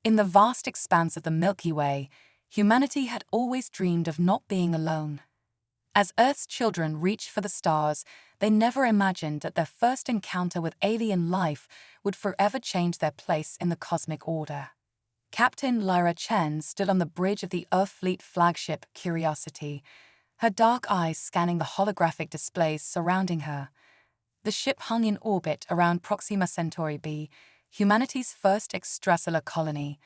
In the vast expanse of the Milky Way, humanity had always dreamed of not being alone. As Earth's children reached for the stars, they never imagined that their first encounter with alien life would forever change their place in the cosmic order. Captain Lyra Chen stood on the bridge of the Earth Fleet flagship Curiosity, her dark eyes scanning the holographic displays surrounding her. The ship hung in orbit around Proxima Centauri b, humanity's first extrasolar colony.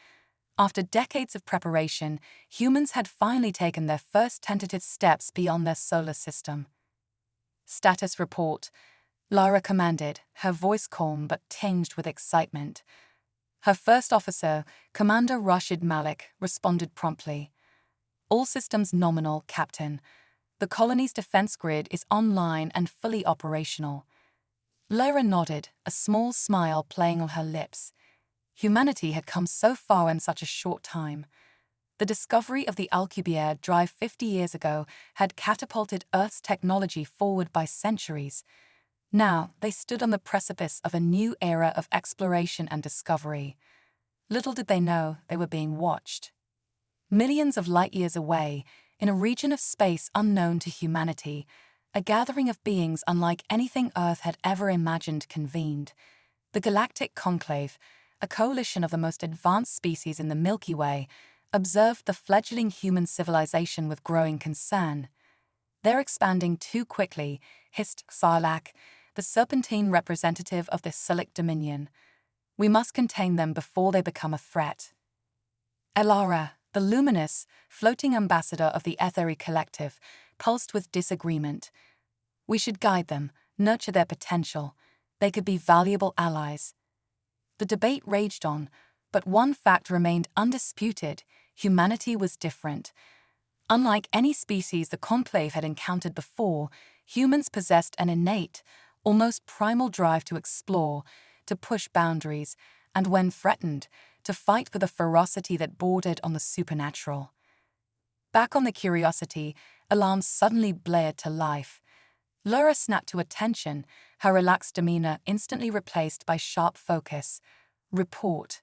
After decades of preparation, humans had finally taken their first tentative steps beyond their solar system. Status report, Lyra commanded, her voice calm but tinged with excitement. Her first officer, Commander Rashid Malik, responded promptly. All systems nominal, Captain. The colony's defense grid is online and fully operational. Lyra nodded, a small smile playing on her lips. Humanity had come so far in such a short time. The discovery of the Alcubierre drive 50 years ago had catapulted Earth's technology forward by centuries. Now, they stood on the precipice of a new era of exploration and discovery. Little did they know they were being watched. Millions of light-years away, in a region of space unknown to humanity, a gathering of beings unlike anything Earth had ever imagined convened. The Galactic Conclave, a coalition of the most advanced species in the Milky Way, observed the fledgling human civilization with growing concern. "They're expanding too quickly," hissed Sarlacc, the serpentine representative of the Select Dominion. "We must contain them before they become a threat." Elara, the luminous, floating ambassador of the Etheri Collective, pulsed with disagreement. "We should guide them, nurture their potential. They could be valuable allies." The debate raged on, but one fact remained undisputed: humanity was different. Unlike any species the Conclave had encountered before, humans possessed an innate, almost primal drive to explore, to push boundaries, and when threatened, to fight with a ferocity that bordered on the supernatural. Back on the Curiosity, alarms suddenly blared to life. Lyra snapped to attention, her relaxed demeanor instantly replaced by sharp focus. "Report."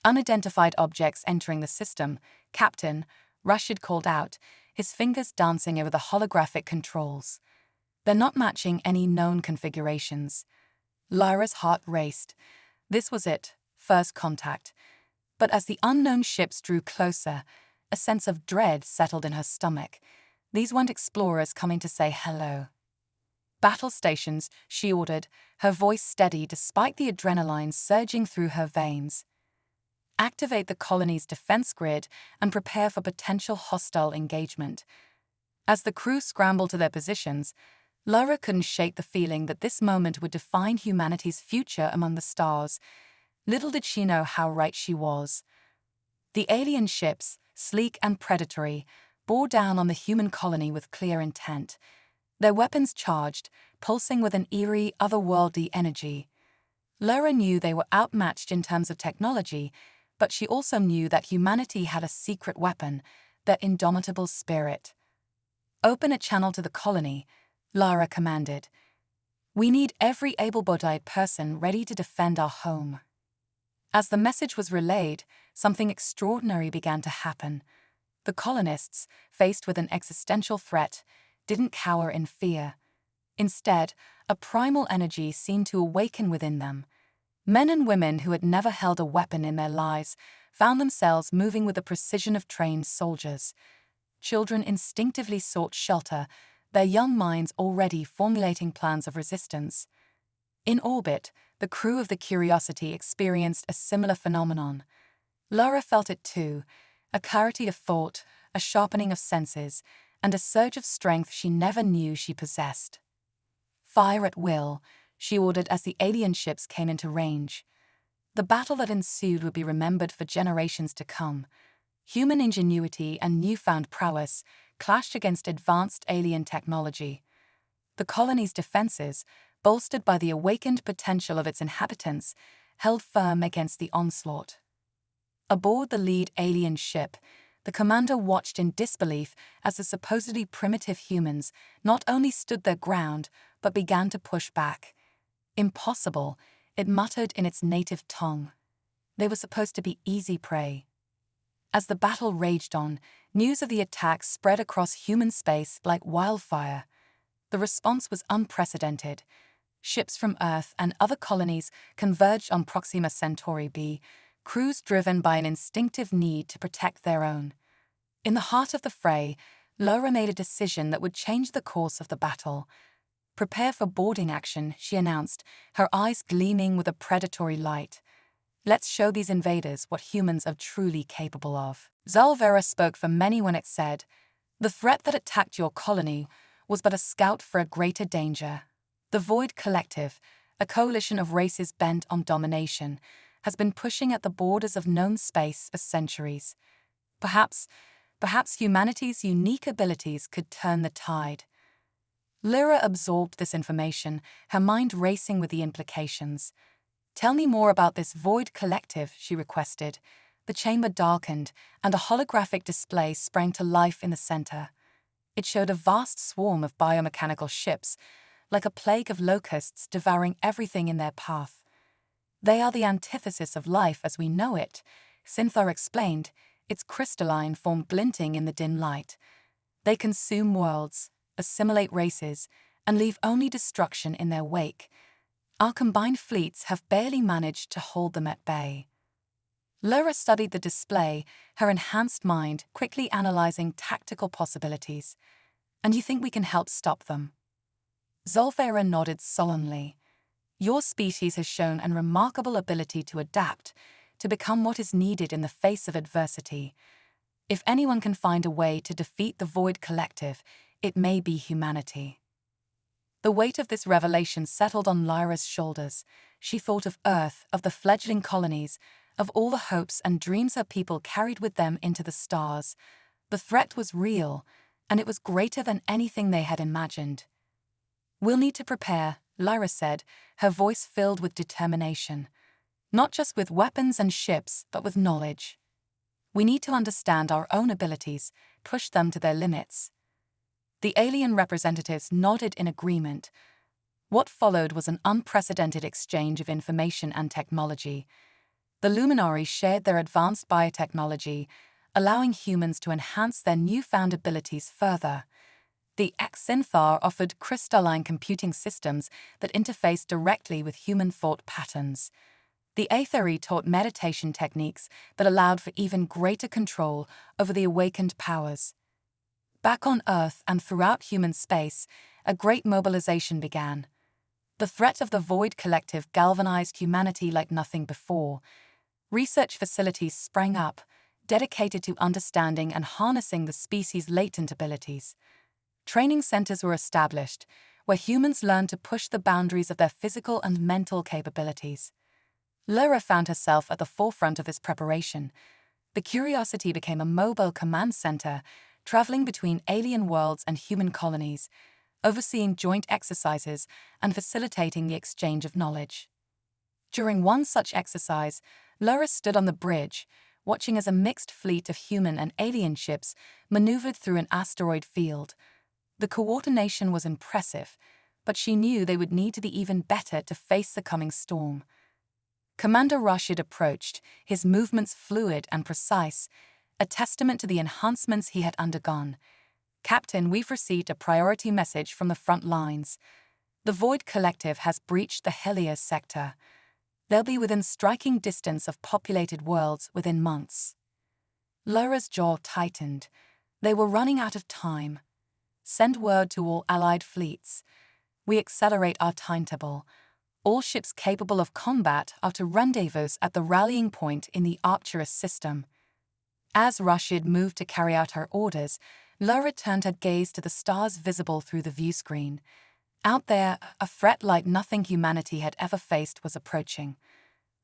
"Unidentified objects entering the system, Captain," Rashid called out, his fingers dancing over the holographic controls. "They're not matching any known configurations." Lyra's heart raced. This was it, first contact. But as the unknown ships drew closer, a sense of dread settled in her stomach. These weren't explorers coming to say hello. "Battle stations," she ordered, her voice steady despite the adrenaline surging through her veins. "Activate the colony's defense grid and prepare for potential hostile engagement." As the crew scrambled to their positions, Lyra couldn't shake the feeling that this moment would define humanity's future among the stars. Little did she know how right she was. The alien ships, sleek and predatory, bore down on the human colony with clear intent. Their weapons charged, pulsing with an eerie, otherworldly energy. Lyra knew they were outmatched in terms of technology, but she also knew that humanity had a secret weapon, their indomitable spirit. "Open a channel to the colony," Lyra commanded. "We need every able-bodied person ready to defend our home." As the message was relayed, something extraordinary began to happen. The colonists, faced with an existential threat, didn't cower in fear. Instead, a primal energy seemed to awaken within them. Men and women who had never held a weapon in their lives found themselves moving with the precision of trained soldiers. Children instinctively sought shelter, their young minds already formulating plans of resistance. In orbit, the crew of the Curiosity experienced a similar phenomenon. Lyra felt it too, a clarity of thought, a sharpening of senses, and a surge of strength she never knew she possessed. "Fire at will," she ordered as the alien ships came into range. The battle that ensued would be remembered for generations to come. Human ingenuity and newfound prowess clashed against advanced alien technology. The colony's defenses, bolstered by the awakened potential of its inhabitants, held firm against the onslaught. Aboard the lead alien ship, the commander watched in disbelief as the supposedly primitive humans not only stood their ground, but began to push back. "Impossible," it muttered in its native tongue. They were supposed to be easy prey. As the battle raged on, news of the attack spread across human space like wildfire. The response was unprecedented. Ships from Earth and other colonies converged on Proxima Centauri b, crews driven by an instinctive need to protect their own. In the heart of the fray, Laura made a decision that would change the course of the battle. "Prepare for boarding action," she announced, her eyes gleaming with a predatory light. "Let's show these invaders what humans are truly capable of." Zalvera spoke for many when it said, "The threat that attacked your colony was but a scout for a greater danger. The Void Collective, a coalition of races bent on domination, has been pushing at the borders of known space for centuries. Perhaps humanity's unique abilities could turn the tide." Lyra absorbed this information, her mind racing with the implications. "Tell me more about this Void Collective," she requested. The chamber darkened, and a holographic display sprang to life in the center. It showed a vast swarm of biomechanical ships, like a plague of locusts devouring everything in their path. "They are the antithesis of life as we know it," Synthar explained, its crystalline form glinting in the dim light. "They consume worlds, assimilate races, and leave only destruction in their wake. Our combined fleets have barely managed to hold them at bay." Lyra studied the display, her enhanced mind quickly analyzing tactical possibilities. "And you think we can help stop them?" Zolfera nodded sullenly. "Your species has shown a remarkable ability to adapt, to become what is needed in the face of adversity. If anyone can find a way to defeat the Void Collective, it may be humanity." The weight of this revelation settled on Lyra's shoulders. She thought of Earth, of the fledgling colonies, of all the hopes and dreams her people carried with them into the stars. The threat was real, and it was greater than anything they had imagined. "We'll need to prepare," Lyra said, her voice filled with determination. "Not just with weapons and ships, but with knowledge. We need to understand our own abilities, push them to their limits." The alien representatives nodded in agreement. What followed was an unprecedented exchange of information and technology. The luminaries shared their advanced biotechnology, allowing humans to enhance their newfound abilities further. The Synthar offered crystalline computing systems that interfaced directly with human thought patterns. The Aetheri taught meditation techniques that allowed for even greater control over the awakened powers. Back on Earth and throughout human space, a great mobilization began. The threat of the Void Collective galvanized humanity like nothing before. Research facilities sprang up, dedicated to understanding and harnessing the species' latent abilities. Training centers were established, where humans learned to push the boundaries of their physical and mental capabilities. Lyra found herself at the forefront of this preparation. The Curiosity became a mobile command center, traveling between alien worlds and human colonies, overseeing joint exercises and facilitating the exchange of knowledge. During one such exercise, Lyra stood on the bridge, watching as a mixed fleet of human and alien ships maneuvered through an asteroid field. The coordination was impressive, but she knew they would need to be even better to face the coming storm. Commander Rashid approached, his movements fluid and precise, a testament to the enhancements he had undergone. "Captain, we've received a priority message from the front lines. The Void Collective has breached the Helios sector. They'll be within striking distance of populated worlds within months." Lyra's jaw tightened. They were running out of time. "Send word to all allied fleets. We accelerate our timetable. All ships capable of combat are to rendezvous at the rallying point in the Arcturus system." As Rashid moved to carry out her orders, Lyra turned her gaze to the stars visible through the viewscreen. Out there, a threat like nothing humanity had ever faced was approaching.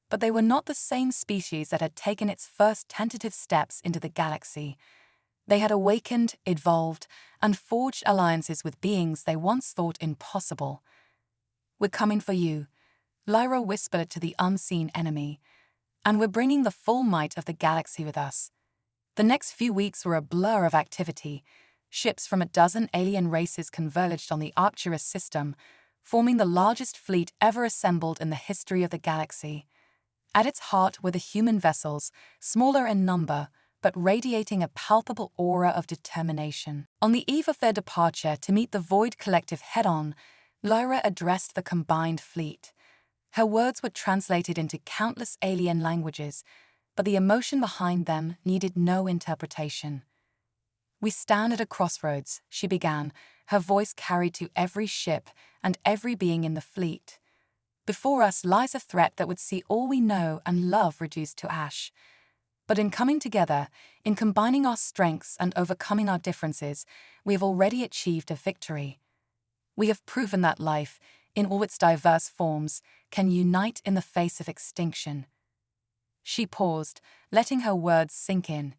But they were not the same species that had taken its first tentative steps into the galaxy. They had awakened, evolved, and forged alliances with beings they once thought impossible. "We're coming for you," Lyra whispered to the unseen enemy. "And we're bringing the full might of the galaxy with us." The next few weeks were a blur of activity. Ships from a dozen alien races converged on the Arcturus system, forming the largest fleet ever assembled in the history of the galaxy. At its heart were the human vessels, smaller in number, but radiating a palpable aura of determination. On the eve of their departure to meet the Void Collective head-on, Lyra addressed the combined fleet. Her words were translated into countless alien languages, but the emotion behind them needed no interpretation. "We stand at a crossroads," she began, her voice carried to every ship and every being in the fleet. "Before us lies a threat that would see all we know and love reduced to ash. But in coming together, in combining our strengths and overcoming our differences, we have already achieved a victory. We have proven that life, in all its diverse forms, can unite in the face of extinction." She paused, letting her words sink in.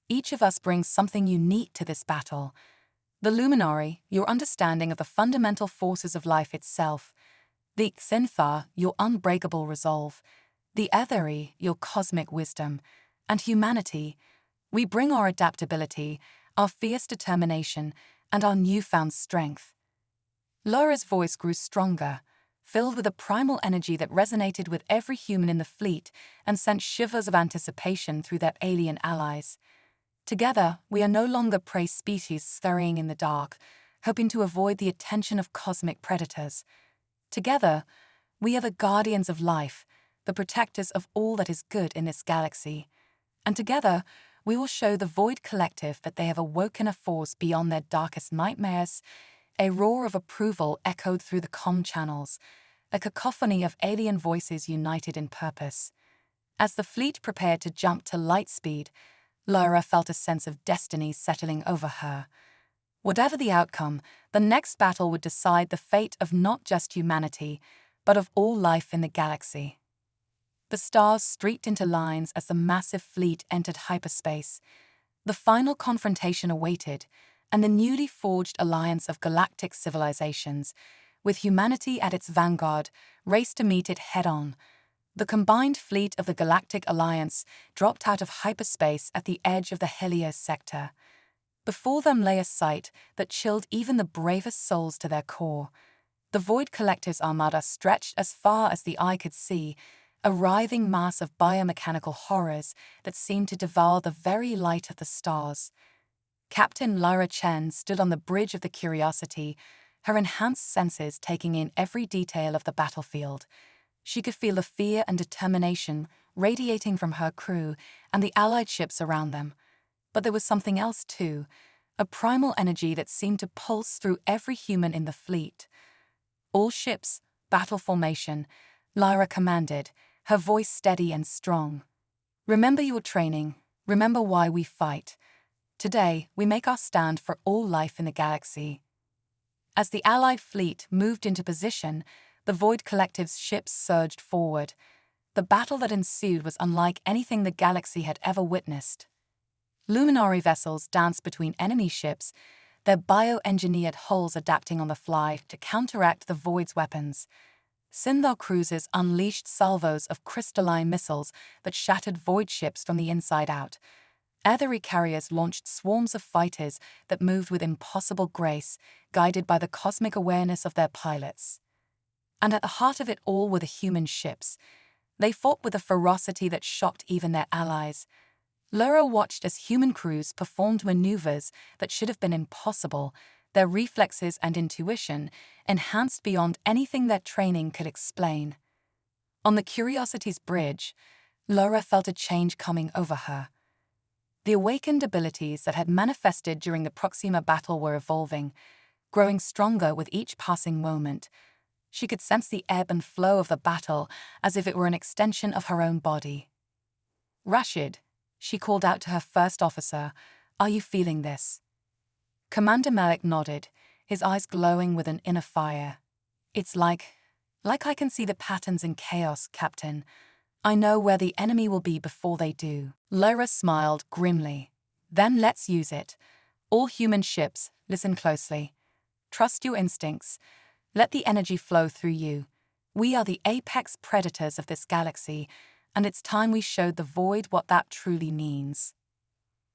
"Each of us brings something unique to this battle. The Luminary, your understanding of the fundamental forces of life itself. The Xintha, your unbreakable resolve. The Etheri, your cosmic wisdom. And humanity, we bring our adaptability, our fierce determination, and our newfound strength." Lyra's voice grew stronger, filled with a primal energy that resonated with every human in the fleet and sent shivers of anticipation through their alien allies. "Together, we are no longer prey species scurrying in the dark, hoping to avoid the attention of cosmic predators. Together, we are the guardians of life, the protectors of all that is good in this galaxy. And together, we will show the Void Collective that they have awoken a force beyond their darkest nightmares." A roar of approval echoed through the comm channels, a cacophony of alien voices united in purpose. As the fleet prepared to jump to light speed, Lyra felt a sense of destiny settling over her. Whatever the outcome, the next battle would decide the fate of not just humanity, but of all life in the galaxy. The stars streaked into lines as the massive fleet entered hyperspace. The final confrontation awaited, and the newly forged alliance of galactic civilizations, with humanity at its vanguard, raced to meet it head-on. The combined fleet of the Galactic Alliance dropped out of hyperspace at the edge of the Helios sector. Before them lay a sight that chilled even the bravest souls to their core. The Void Collective's armada stretched as far as the eye could see, a writhing mass of biomechanical horrors that seemed to devour the very light of the stars. Captain Lyra Chen stood on the bridge of the Curiosity, her enhanced senses taking in every detail of the battlefield. She could feel the fear and determination radiating from her crew and the allied ships around them. But there was something else too, a primal energy that seemed to pulse through every human in the fleet. "All ships, battle formation," Lyra commanded, her voice steady and strong. "Remember your training, remember why we fight. Today, we make our stand for all life in the galaxy." As the Allied fleet moved into position, the Void Collective's ships surged forward. The battle that ensued was unlike anything the galaxy had ever witnessed. Luminary vessels danced between enemy ships, their bioengineered hulls adapting on the fly to counteract the Void's weapons. Sindar cruisers unleashed salvos of crystalline missiles that shattered Void ships from the inside out. Etheri carriers launched swarms of fighters that moved with impossible grace, guided by the cosmic awareness of their pilots. And at the heart of it all were the human ships. They fought with a ferocity that shocked even their allies. Lyra watched as human crews performed maneuvers that should have been impossible, their reflexes and intuition enhanced beyond anything their training could explain. On the Curiosity's bridge, Lyra felt a change coming over her. The awakened abilities that had manifested during the Proxima battle were evolving, growing stronger with each passing moment. She could sense the ebb and flow of the battle as if it were an extension of her own body. "Rashid," she called out to her first officer, "are you feeling this?" Commander Malik nodded, his eyes glowing with an inner fire. "It's like I can see the patterns in chaos, Captain. I know where the enemy will be before they do." Lyra smiled grimly. "Then let's use it. All human ships, listen closely. Trust your instincts. Let the energy flow through you. We are the apex predators of this galaxy, and it's time we showed the Void what that truly means."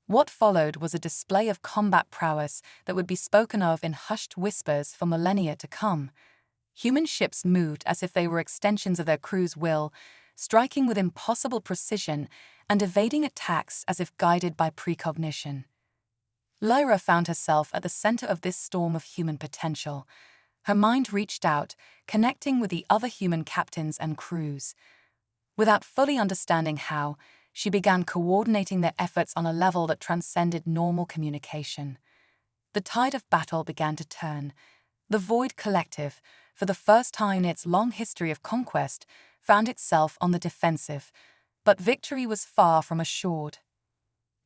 What followed was a display of combat prowess that would be spoken of in hushed whispers for millennia to come. Human ships moved as if they were extensions of their crew's will, striking with impossible precision and evading attacks as if guided by precognition. Lyra found herself at the center of this storm of human potential. Her mind reached out, connecting with the other human captains and crews. Without fully understanding how, she began coordinating their efforts on a level that transcended normal communication. The tide of battle began to turn. The Void Collective, for the first time in its long history of conquest, found itself on the defensive, but victory was far from assured.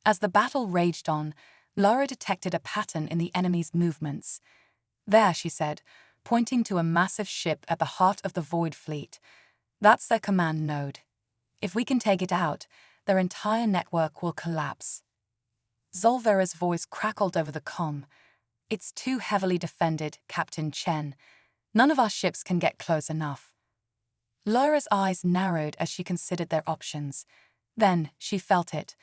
As the battle raged on, Lyra detected a pattern in the enemy's movements. "There," she said, pointing to a massive ship at the heart of the Void Fleet. "That's their command node. If we can take it out, their entire network will collapse." Zolvera's voice crackled over the comm. "It's too heavily defended, Captain Chen. None of our ships can get close enough." Lyra's eyes narrowed as she considered their options. Then she felt it.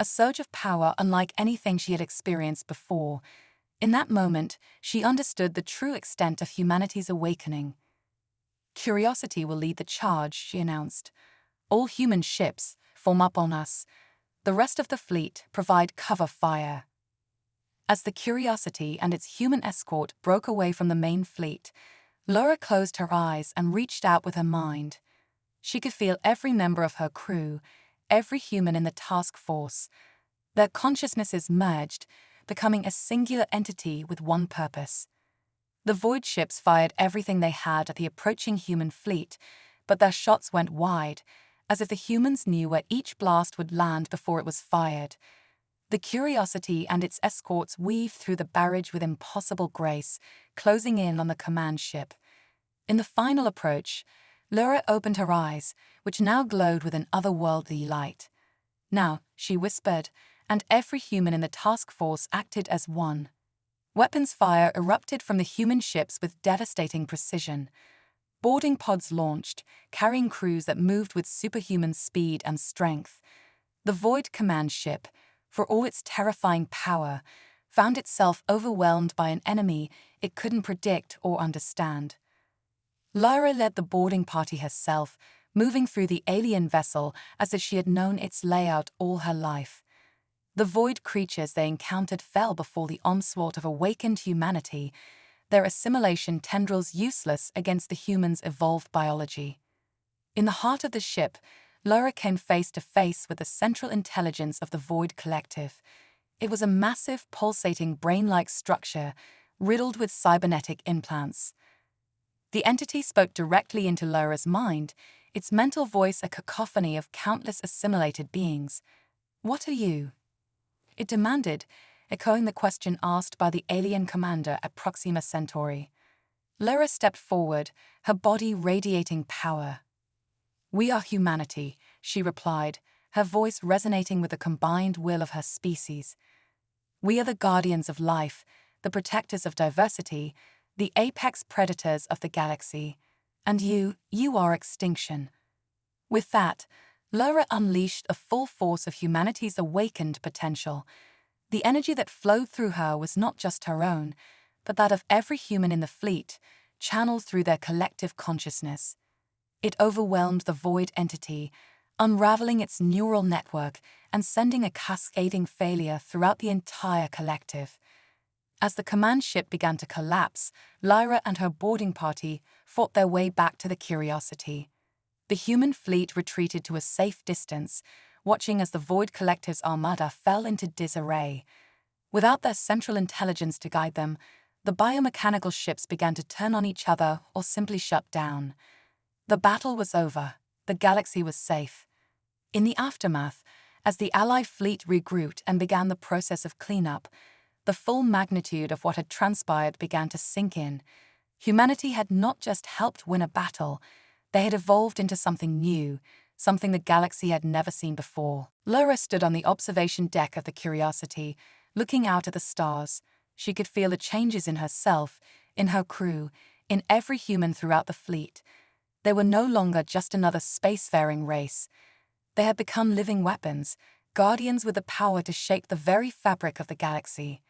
A surge of power unlike anything she had experienced before. In that moment, she understood the true extent of humanity's awakening. "Curiosity will lead the charge," she announced. "All human ships form up on us. The rest of the fleet provide cover fire." As the Curiosity and its human escort broke away from the main fleet, Lyra closed her eyes and reached out with her mind. She could feel every member of her crew, every human in the task force. Their consciousnesses merged, becoming a singular entity with one purpose. The Void ships fired everything they had at the approaching human fleet, but their shots went wide, as if the humans knew where each blast would land before it was fired. The Curiosity and its escorts weaved through the barrage with impossible grace, closing in on the command ship. In the final approach, Lyra opened her eyes, which now glowed with an otherworldly light. "Now," she whispered, and every human in the task force acted as one. Weapons fire erupted from the human ships with devastating precision. Boarding pods launched, carrying crews that moved with superhuman speed and strength. The Void command ship, for all its terrifying power, found itself overwhelmed by an enemy it couldn't predict or understand. Lyra led the boarding party herself, moving through the alien vessel as if she had known its layout all her life. The Void creatures they encountered fell before the onslaught of awakened humanity, their assimilation tendrils useless against the humans' evolved biology. In the heart of the ship, Lyra came face to face with the central intelligence of the Void Collective. It was a massive, pulsating brain-like structure, riddled with cybernetic implants. The entity spoke directly into Lyra's mind, its mental voice a cacophony of countless assimilated beings. "What are you?" it demanded, echoing the question asked by the alien commander at Proxima Centauri. Lyra stepped forward, her body radiating power. "We are humanity," she replied, her voice resonating with the combined will of her species. "We are the guardians of life, the protectors of diversity, the apex predators of the galaxy. And you are extinction." With that, Lyra unleashed the full force of humanity's awakened potential. The energy that flowed through her was not just her own, but that of every human in the fleet, channeled through their collective consciousness. It overwhelmed the Void entity, unraveling its neural network and sending a cascading failure throughout the entire collective. As the command ship began to collapse, Lyra and her boarding party fought their way back to the Curiosity. The human fleet retreated to a safe distance, watching as the Void Collective's armada fell into disarray. Without their central intelligence to guide them, the biomechanical ships began to turn on each other or simply shut down. The battle was over. The galaxy was safe. In the aftermath, as the Allied fleet regrouped and began the process of cleanup, the full magnitude of what had transpired began to sink in. Humanity had not just helped win a battle, they had evolved into something new, something the galaxy had never seen before. Lyra stood on the observation deck of the Curiosity, looking out at the stars. She could feel the changes in herself, in her crew, in every human throughout the fleet. They were no longer just another spacefaring race. They had become living weapons, guardians with the power to shape the very fabric of the galaxy.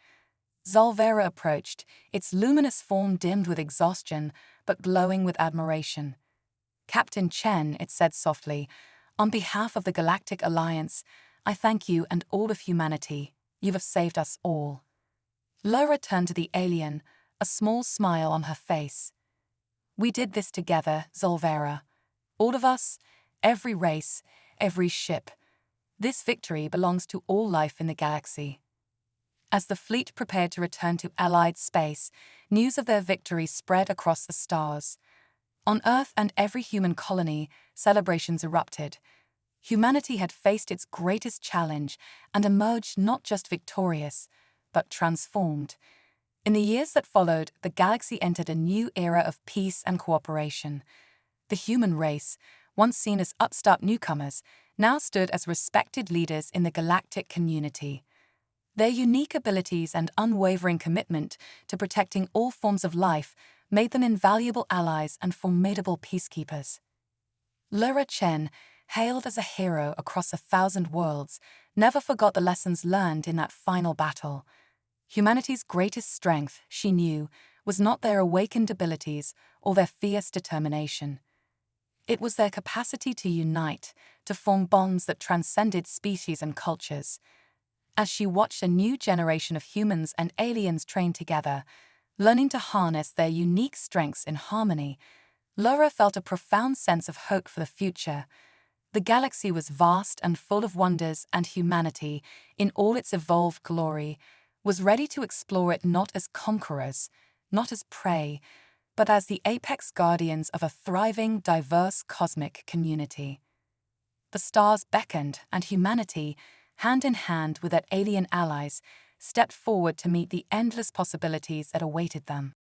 Zolvera approached, its luminous form dimmed with exhaustion, but glowing with admiration. Captain Chen, it said softly, on behalf of the Galactic Alliance, I thank you and all of humanity. You have saved us all. Laura turned to the alien, a small smile on her face. We did this together, Zolvera. All of us, every race, every ship. This victory belongs to all life in the galaxy. As the fleet prepared to return to Allied space, news of their victory spread across the stars. On Earth and every human colony, celebrations erupted. Humanity had faced its greatest challenge and emerged not just victorious, but transformed. In the years that followed, the galaxy entered a new era of peace and cooperation. The human race, once seen as upstart newcomers, now stood as respected leaders in the galactic community. Their unique abilities and unwavering commitment to protecting all forms of life made them invaluable allies and formidable peacekeepers. Laura Chen, hailed as a hero across 1,000 worlds, never forgot the lessons learned in that final battle. Humanity's greatest strength, she knew, was not their awakened abilities or their fierce determination. It was their capacity to unite, to form bonds that transcended species and cultures. As she watched a new generation of humans and aliens train together, learning to harness their unique strengths in harmony, Laura felt a profound sense of hope for the future. The galaxy was vast and full of wonders, and humanity, in all its evolved glory, was ready to explore it not as conquerors, not as prey, but as the apex guardians of a thriving, diverse cosmic community. The stars beckoned, and humanity, hand in hand with their alien allies, stepped forward to meet the endless possibilities that awaited them.